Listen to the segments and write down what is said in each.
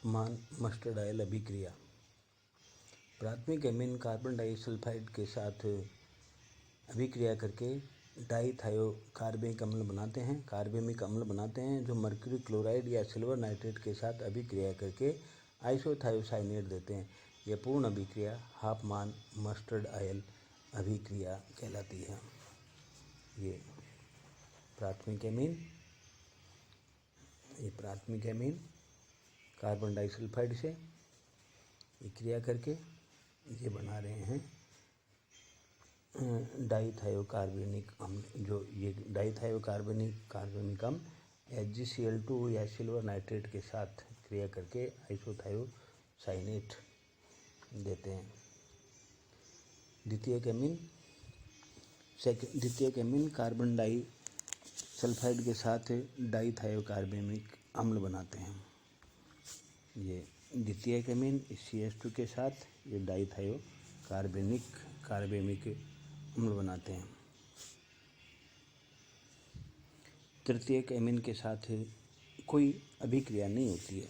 हाफमान mustard oil अभिक्रिया। प्राथमिक amine carbon disulphide के साथ अभिक्रिया करके डाईथायोकार्बेनिक अम्ल बनाते हैं, कार्बेमिक अम्ल बनाते हैं, जो मर्क्यूरी क्लोराइड या सिल्वर नाइट्रेट के साथ अभिक्रिया करके आइसोथायोसाइनेट देते हैं। यह पूर्ण अभिक्रिया हाफमान मस्टर्ड आयल अभिक्रिया कहलाती है। ये प्राथमिक एमीन कार्बन डाइसल्फाइड से क्रिया करके ये बना रहे हैं डाईथायोकार्बेनिक अम्ल। जो ये डाईथायोकार्बेनिक अम्ल HgCl2 या सिल्वर नाइट्रेट के साथ क्रिया करके आइसोथायोसाइनेट देते हैं। द्वितीयक एमीन कार्बन डाइसल्फाइड के साथ डाईथायोकार्बेनिक अम्ल बनाते हैं। ये द्वितीयक एमीन CH2 के साथ ये कार्बेमिक अम्ल बनाते हैं। तृतीयक एमीन के साथ कोई अभिक्रिया नहीं होती है।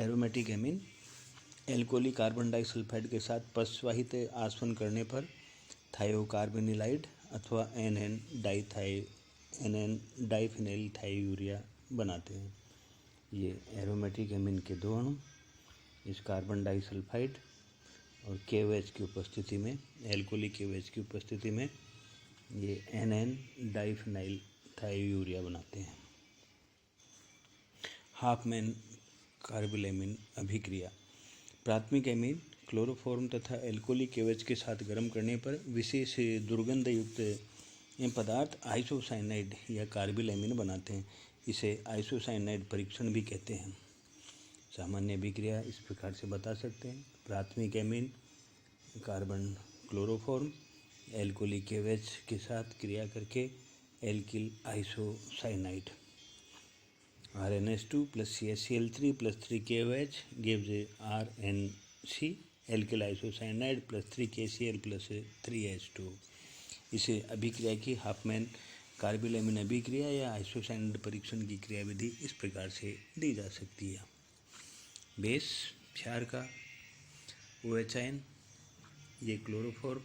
एरोमेटिक एमीन एल्कोहली कार्बन डाइसल्फाइड के साथ पश्चवाहित आसवन करने पर थायोकार्बोनिलाइड अथवा NN डाइफिनाइल थायोयूरिया बनाते हैं। ये एरोमेटिक एमीन के दो अणु इस कार्बन डाइसल्फाइड और KOH की उपस्थिति में, एल्कोहली KOH की उपस्थिति में ये NN डाइफिनाइल थायोयूरिया बनाते हैं। हाफमैन कार्बाइलेमिन अभिक्रिया। प्राथमिक एमीन क्लोरोफॉर्म तथा एल्कोहली KOH के साथ गर्म करने पर विशेष दुर्गंध युक्त पदार्थ आइसोसाइनाइड या कार्बाइलेमिन बनाते हैं। इसे आइसोसाइनाइड परीक्षण भी कहते हैं। सामान्य अभिक्रिया इस प्रकार से बता सकते हैं। प्राथमिक एमीन कार्बन क्लोरोफॉर्म एल्कोहली KOH के साथ क्रिया करके alkyl isocyanide RnH2 + CaCl3 + 3KOH gives RnC alkyl isocyanide + 3KCl + 3H2। इसे अभिक्रिया की हाफमैन कार्बाइलेमिन अभिक्रिया या आइसोसाइनाइड परीक्षण की क्रियाविधि इस प्रकार से दी जा सकती है। बेस क्षार का OH आयन, ये क्लोरोफॉर्म,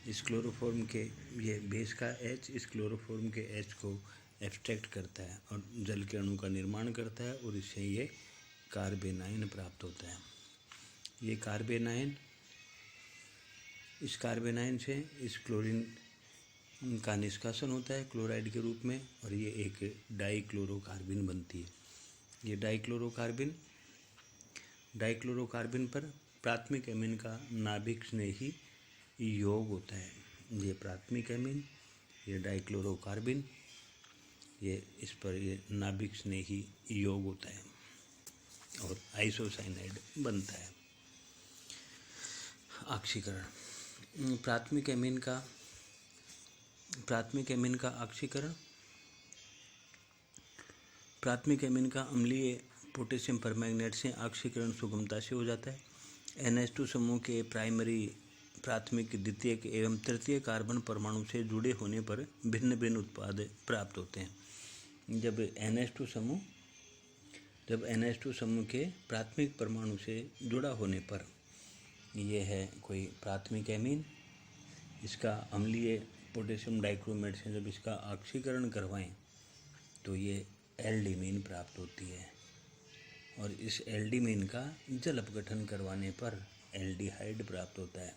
इस क्लोरोफॉर्म के ये बेस का H इस क्लोरोफॉर्म के H को एब्स्ट्रैक्ट करता है और जल के अणु का निर्माण करता है और इससे ये कार्बेनाइन प्राप्त होता है। ये कार्बेनाइन, इस कार्बेनाइन से इस क्लोरीन का निष्कासन होता है क्लोराइड के रूप में और ये एक डाइक्लोरोकार्बिन बनती है। ये डाइक्लोरोकार्बिन पर प्राथमिक एमीन का नाभिक स्नेही योग होता है। ये प्राथमिक एमीन, ये डाइक्लोरोकार्बिन, ये इस पर ये नाभिक स्नेही योग होता है और आइसोसाइनाइड बनता है। ऑक्सीकरण। प्राथमिक एमीन का अम्लीय पोटेशियम परमैंगनेट से ऑक्सीकरण सुगमता से हो जाता है। NH2 समूह के प्राथमिक, द्वितीयक एवं तृतीय कार्बन परमाणु से जुड़े होने पर भिन्न भिन्न उत्पाद प्राप्त होते हैं। जब NH2 समूह के प्राथमिक परमाणु से जुड़ा होने पर यह है कोई प्राथमिक एमीन, इसका अम्लीय पोटेशियम डाइक्रोमेट से जब इसका ऑक्सीकरण करवाएं तो ये एल्डिमीन प्राप्त होती है और इस एल्डिमीन का जल अपघटन करवाने पर एल्डिहाइड प्राप्त होता है।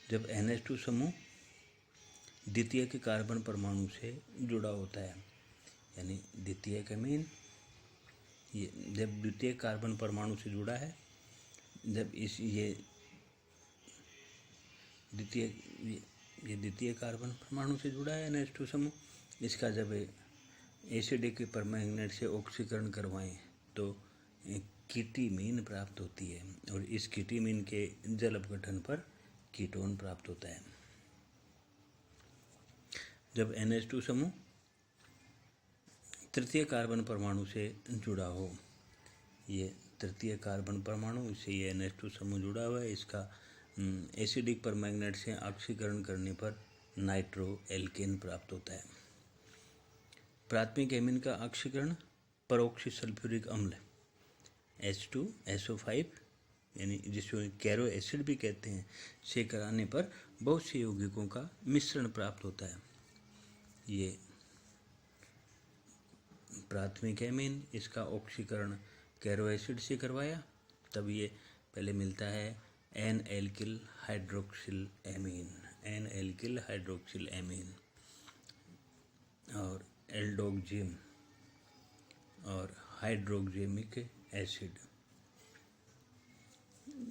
जब NH2 समूह द्वितीयक कार्बन परमाणु से जुड़ा होता है, यानी द्वितीयक एमीन ये जब द्वितीयक कार्बन परमाणु से जुड़ा है, जब द्वितीय कार्बन परमाणु से जुड़ा है NH2 समूह, इसका जब एसिडिक परमैंगनेट से ऑक्सीकरण करवाएं तो कीटीमीन प्राप्त होती है और इस कीटीमीन के जल अपघटन पर कीटोन प्राप्त होता है। जब NH2 समूह तृतीय कार्बन परमाणु से जुड़ा हो, ये तृतीय कार्बन परमाणु, इससे ये NH2 समूह जुड़ा हुआ है, इसका एसिडिक परमैंगनेट से ऑक्सीकरण करने पर नाइट्रो एल्केन प्राप्त होता है। प्राथमिक एमीन का ऑक्सीकरण परोक्सी सल्फ्यूरिक अम्ल H2SO5 यानी जिसको कैरो एसिड भी कहते हैं से कराने पर बहुत से यौगिकों का मिश्रण प्राप्त होता है। ये प्राथमिक एमीन, इसका ऑक्सीकरण कैरो एसिड से करवाया तब ये पहले मिलता है एन एल्किल हाइड्रोक्सिल एमीन और एल्डोक्जिम और हाइड्रोक्जेमिक एसिड।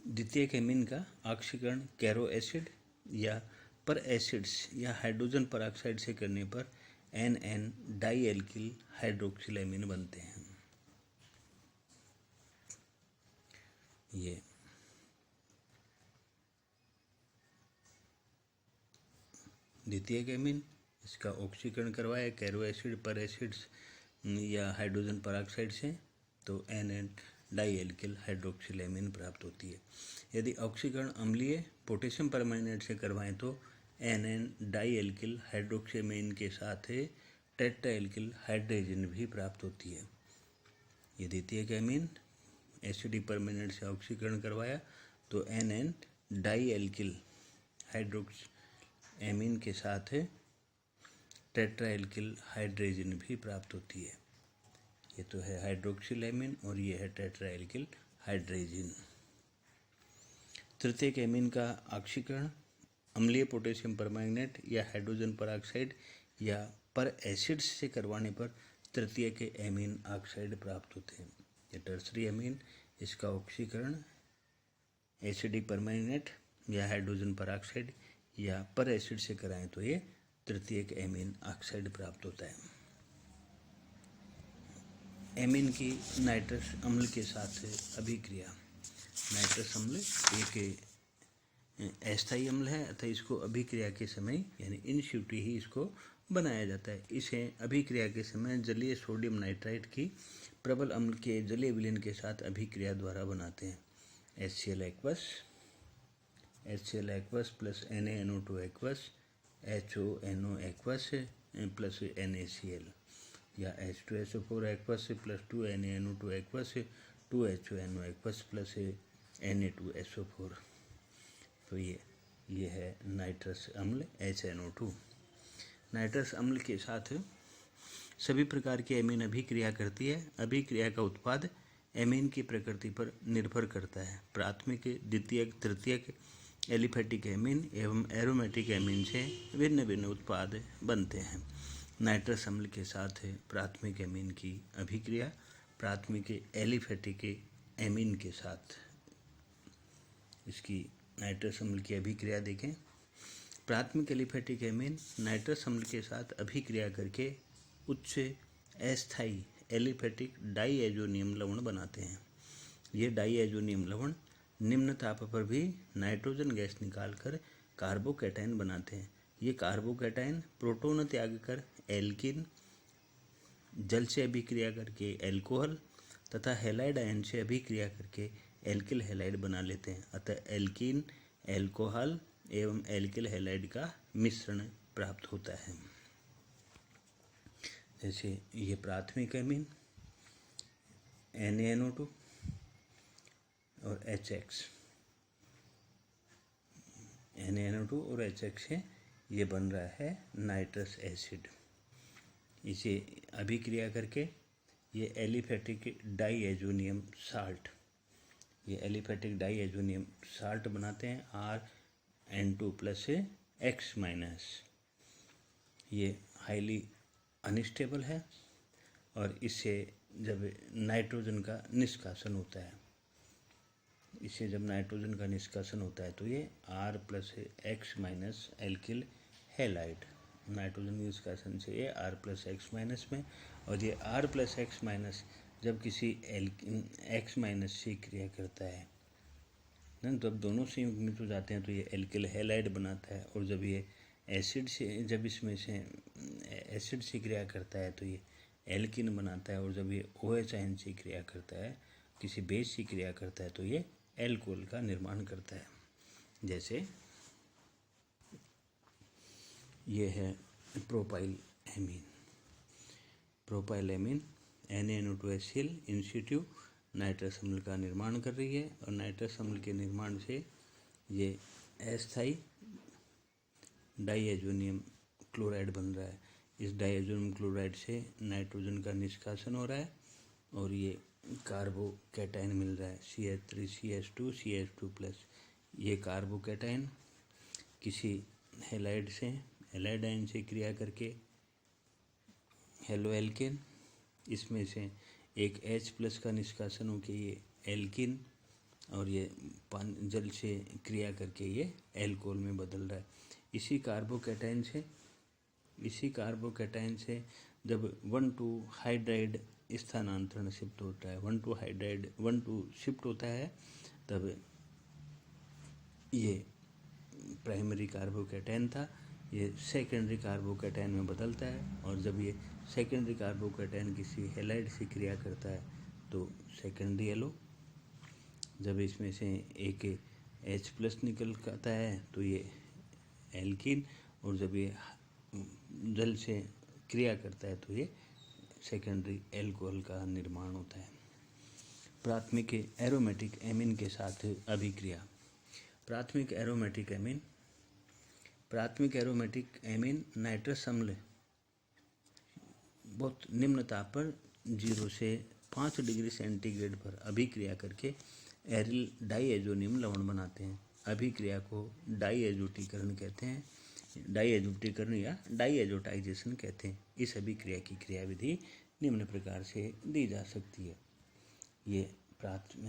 द्वितीयक एमीन का ऑक्सीकरण कैरो एसिड या पर एसिड्स या हाइड्रोजन परऑक्साइड से करने पर N di alkyl hydroxyl amine बनते हैं। ये द्वितीयक एमीन, इसका ऑक्सीकरण करवाया कैरो एसिड पर एसिड्स या हाइड्रोजन परऑक्साइड से तो N di alkyl hydroxyl amine प्राप्त होती है। यदि ऑक्सीकरण अम्लीय पोटेशियम परमैंगनेट से करवाएं तो एन डाई एल्किल हाइड्रोक्सीमीन के साथ टेट्रा एल्किल हाइड्रोजन भी प्राप्त होती है। ये द्वितीयक एमीन एसिडिक परमैंगनेट से ऑक्सीकरण करवाया तो एन डाई एल्किल हाइड्रोक्स एमीन के साथ टेट्रा एल्किल हाइड्रोजन भी प्राप्त होती है। ये तो है हाइड्रोक्सिल एमीन और ये है टेट्रा एल्किल हाइड्रोजन। तृतीयक एमीन का ऑक्सीकरण अम्लीय पोटेशियम परमैंगनेट या हाइड्रोजन परऑक्साइड या पर एसिड्स से करवाने पर तृतीयक एमीन ऑक्साइड प्राप्त होते हैं। ये टर्सरी एमीन, इसका ऑक्सीकरण एसिडिक परमैंगनेट या हाइड्रोजन परऑक्साइड या पर एसिड से कराएं तो ये तृतीयक एमीन ऑक्साइड प्राप्त होता है। एमीन की नाइट्रस अम्ल के साथ अभिक्रिया। नाइट्रस अम्ल एक अस्थायी अम्ल है अतः इसको अभिक्रिया के समय यानी इन सिtu ही इसको बनाया जाता है। इसे अभिक्रिया के समय जलीय सोडियम नाइट्राइट की प्रबल अम्ल के जलीय विलयन के साथ अभिक्रिया द्वारा बनाते हैं। HCl aqueous plus NaNO2 aqueous HONO aqueous plus NaCl या H2SO4 aqueous plus 2NaNO2 aqueous 2HONO aqueous plus Na2SO4। तो ये है नाइट्रस अम्ल HNO2। नाइट्रस अम्ल के साथ सभी प्रकार की एमीन अभिक्रिया करती है। अभिक्रिया का उत्पाद एमीन की प्रकृति पर निर्भर करता है। प्राथमिक, द्वितीयक, तृतीयक एलिफेटिक एमीन एवं एरोमेटिक एमीन से भिन्न भिन्न उत्पाद बनते हैं। नाइट्रस अम्ल के साथ प्राथमिक एमीन की अभिक्रिया प्राथमिक एलिफेटिक एमीन के साथ इसकी नाइट्रस अम्ल की अभिक्रिया देखें। प्राथमिक एलिफेटिक एमीन नाइट्रस अम्ल के साथ अभिक्रिया करके उच्च अस्थायी एलिफेटिक डाईएजोनियम लवण बनाते हैं। ये डाईएजोनियम लवण निम्न ताप पर भी नाइट्रोजन गैस निकालकर कार्बोकैटायन बनाते हैं। ये कार्बोकैटायन प्रोटॉन त्याग कर एल्किन, जल से अभिक्रिया करके एल्कोहल तथा हैलाइड आयन से अभिक्रिया करके एल्किल हैलाइड बना लेते हैं। अतः एल्कीन, एल्कोहल एवं एल्किल हैलाइड का मिश्रण प्राप्त होता है। जैसे ये प्राथमिक एमीन NaNO2 और HX, NaNO2 और HX है, ये बन रहा है नाइट्रस एसिड। इसे अभिक्रिया करके ये एलिफेटिक डाईएजोनियम साल्ट, ये एलिफेटिक डाईएजोनियम साल्ट बनाते हैं RN2 प्लस X-। ये हाईली अनस्टेबल है और इससे जब नाइट्रोजन का निष्कासन होता है, इससे जब नाइट्रोजन का निष्कासन होता है तो ये R plus X- alkyl halide, nitrogen के निष्कासन से ये R प्लस X- में, और ये R प्लस X- जब किसी X- से क्रिया करता है ना, तो अब दोनों संयुग्मित हो जाते हैं तो ये एल्किल हैलाइड बनाता है। और जब ये एसिड से, जब इसमें से एसिड से क्रिया करता है तो ये एल्किन बनाता है। और जब ये OH आयन से क्रिया करता है, किसी बेस से क्रिया करता है तो ये एल्कोहल का निर्माण करता है। जैसे ये है propyl amine. Propyl amine NaNO2HCl इन सिtu नाइट्रस अम्ल का निर्माण कर रही है और नाइट्रस अम्ल के निर्माण से ये अस्थायी डाईएजोनियम क्लोराइड बन रहा है। इस डाईएजोनियम क्लोराइड से नाइट्रोजन का निष्कासन हो रहा है और ये कार्बोकैटायन मिल रहा है CH3CH2CH2+। ये कार्बोकैटायन किसी हैलाइड से हैलाइड आयन से क्रिया करके हेलोएल्केन, इसमें से एक H+ का निष्कासन होकर ये एल्किन और ये जल से क्रिया करके ये एल्कोहल में बदल रहा है। इसी कार्बोकैटायन से जब 1,2 हाइड्राइड स्थानांतरण शिफ्ट होता है, 1,2 शिफ्ट होता है, तब ये प्राइमरी कार्बोकैटायन था, ये सेकेंडरी कार्बोकैटायन में बदलता है और जब ये सेकेंडरी कार्बोकैटायन किसी हैलाइड से क्रिया करता है तो सेकेंडरी एलो, जब इसमें से एक H+ निकल आता है तो ये एल्कीन, और जब ये जल से क्रिया करता है तो ये सेकेंडरी एल्कोहल का निर्माण होता है। प्राथमिक एरोमेटिक एमीन के साथ अभिक्रिया। प्राथमिक एरोमेटिक एमीन नाइट्रस अम्ल बहुत निम्न ताप पर 0 से 5 डिग्री सेंटीग्रेड पर अभिक्रिया करके एरिल डाईएजोनियम लवण बनाते हैं। अभिक्रिया को डाईएजोटीकरण कहते हैं, डाईएजोटीकरण या डाईएजोटाइजेशन कहते हैं। इस अभिक्रिया की क्रियाविधि निम्न प्रकार से दी जा सकती है। ये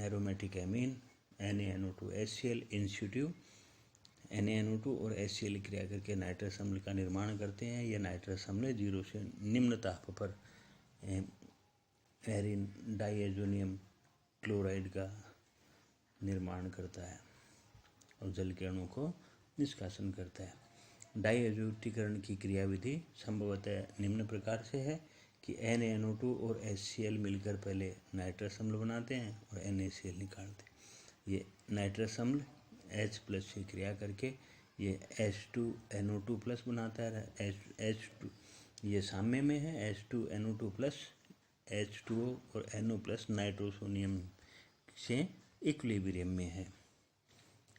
aromatic amine NaNO2 HCl in situ NaNO2 और HCl क्रिया करके नाइट्रस अम्ल का निर्माण करते हैं। यह नाइट्रस अम्ल 0 से निम्न ताप पर एरिन डाईएजोनियम क्लोराइड का निर्माण करता है और जल के अणु को निष्कासन करता है। डाईएजोटीकरण की क्रियाविधि संभवतः निम्न प्रकार से है कि NaNO2 और HCl मिलकर पहले नाइट्रस अम्ल बनाते हैं और NaCl निकालते हैं। ये नाइट्रस अम्ल H+ से क्रिया करके ये H2NO2+ बनाता है। H2 ये साम्य में है, H2NO2+ H2O और NO+ नाइट्रोसोनियम से इक्विलिब्रियम में है।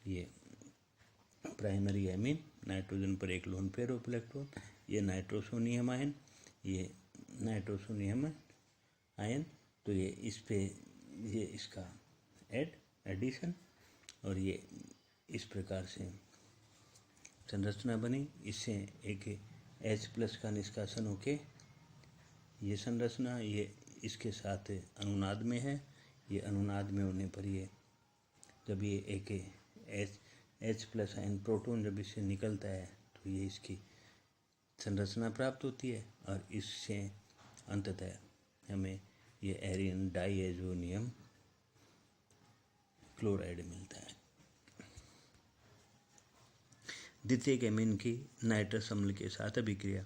ये प्राइमरी एमीन, नाइट्रोजन पर एक लोन पेयर ऑफ इलेक्ट्रॉन, ये नाइट्रोसोनियम आयन, ये नाइट्रोसोनियम आयन, तो ये इस पे ये इसका एडिशन और ये इस प्रकार से संरचना बनी। इससे एक H+ का निष्कासन होके ये संरचना ये इसके साथ अनुनाद में है। ये अनुनाद में होने पर ये जब ये एक H+ आयन प्रोटॉन जब इससे निकलता है तो ये इसकी संरचना प्राप्त होती है और इससे अंततः हमें ये एरिन डाईएजोनियम क्लोराइड मिलता है। द्वितीयक एमीन की नाइट्रस अम्ल के साथ अभिक्रिया।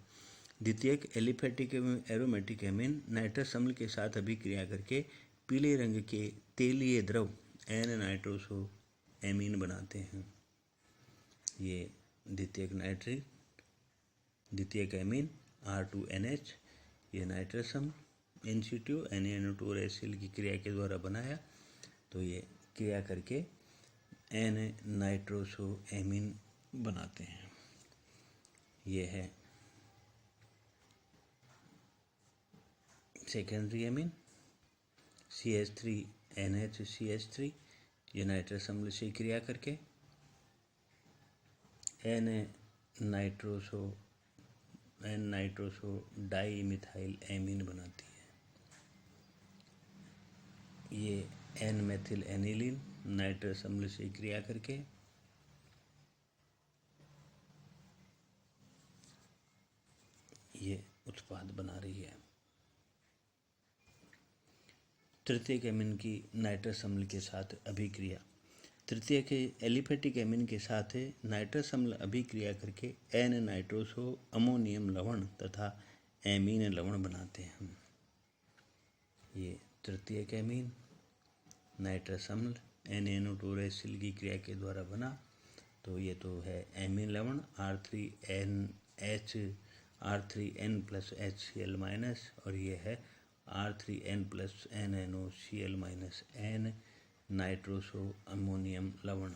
द्वितीयक एलिफेटिक एरोमेटिक एमीन नाइट्रस अम्ल के साथ अभिक्रिया करके पीले रंग के तेलीय द्रव N-नाइट्रोसो एमीन बनाते हैं। ये द्वितीयक एमीन R2NH, ये नाइट्रस अम्ल इंस्टीट्यू NaNO2 और HCl की क्रिया के द्वारा बनाया तो ये क्रिया करके N-नाइट्रोसो एमीन बनाते हैं। ये है सेकेंडरी एमीन CH3NH ये नाइट्रस अम्ल से क्रिया करके N-नाइट्रोसो डाईमिथाइल एमीन बनाती है। ये N-मेथिल एनिलीन नाइट्रस अम्ल से क्रिया करके ये उत्पाद बना रही है। तृतीयक एमीन की नाइट्रस अम्ल के साथ अभिक्रिया। तृतीयक एलिफेटिक एमीन के साथ नाइट्रस अम्ल अभिक्रिया करके N-नाइट्रोसो अमोनियम लवण तथा एमीन लवण बनाते हैं। ये तृतीयक एमीन नाइट्रस अम्ल NaNO2 और HCl की क्रिया के द्वारा बना तो ये तो है एमीन लवण R3N+ HCl- और ये है R3N plus NaNOCl minus N nitroso ammonium लवण।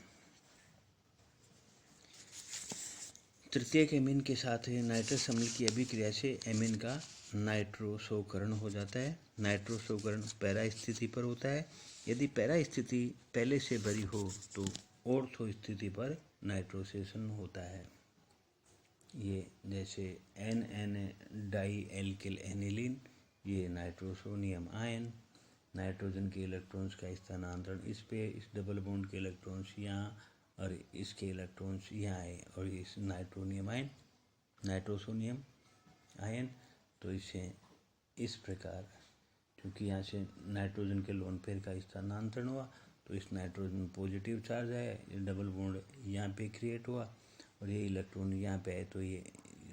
तृतीयक एमीन के साथ नाइट्रस अम्ल की अभिक्रिया से एमीन का नाइट्रोसोकरण हो जाता है। नाइट्रोसोकरण पैरा स्थिति पर होता है। यदि पैरा स्थिति पहले से भरी हो तो ऑर्थो स्थिति पर नाइट्रोसेशन होता है। ये जैसे NN डाई एल्किल एनिलीन, ये नाइट्रोसोनियम आयन, नाइट्रोजन के इलेक्ट्रॉन्स का स्थानांतरण इस पे, इस डबल बॉन्ड के इलेक्ट्रॉन्स यहाँ और इसके इलेक्ट्रॉन्स यहाँ आए और इस नाइट्रोनियम आयन, नाइट्रोसोनियम आयन, तो इसे इस प्रकार, क्योंकि यहाँ से नाइट्रोजन के लोन पेयर का स्थानांतरण हुआ तो इस नाइट्रोजन पॉजिटिव चार्ज है, ये डबल बॉन्ड यहाँ पे क्रिएट हुआ और ये इलेक्ट्रॉन यहाँ पे आए तो ये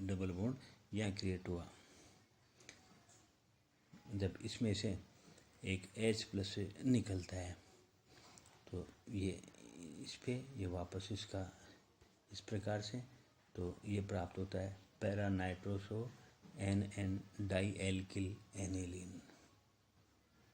डबल बॉन्ड यहाँ क्रिएट हुआ। जब इसमें से एक H प्लस निकलता है तो ये इस पे, ये वापस इसका इस प्रकार से, तो ये प्राप्त होता है para nitroso NN di alkyl aniline.